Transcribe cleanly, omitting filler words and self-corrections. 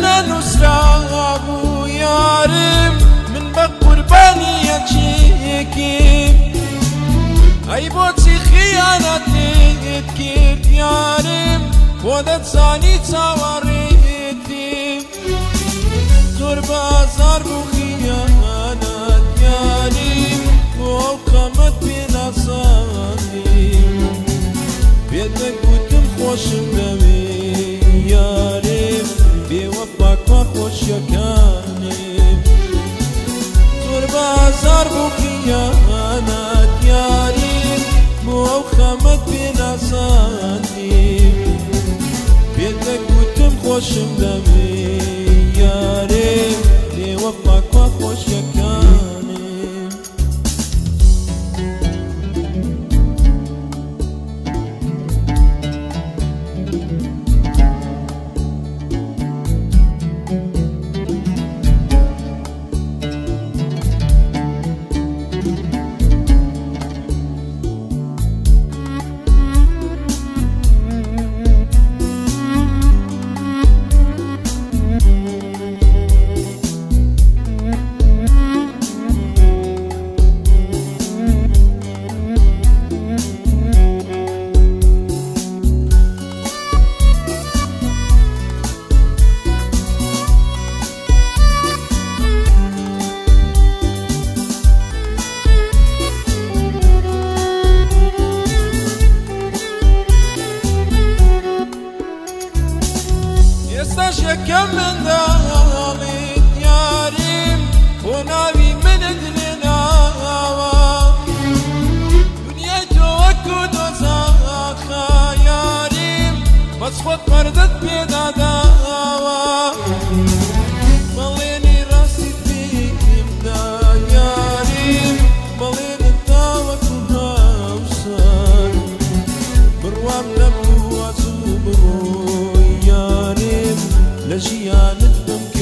نسرابو يارم من بقرباني يجيكي أي بوتي خيانتك كيف يارم ودت زاني توريتي زور بازار بخيانات يارم وقامت بنصاني بيدك بوتم خوشم دمي يارم بوفاك وخوش يكاني زور بازار بخيانات يارم وقامت بنصاني بيدك بوتم خوشم دمي يارم بوفاك وخوش يكاني شكم من ذالي يارم ونبي من دلنا دنيا توكد وزاخا يارم مصفت مردت بداوا مليني راسي فيهم دا يارم مليني الداوة وصار بروام نبو وزوبرو يارم لجيان الدم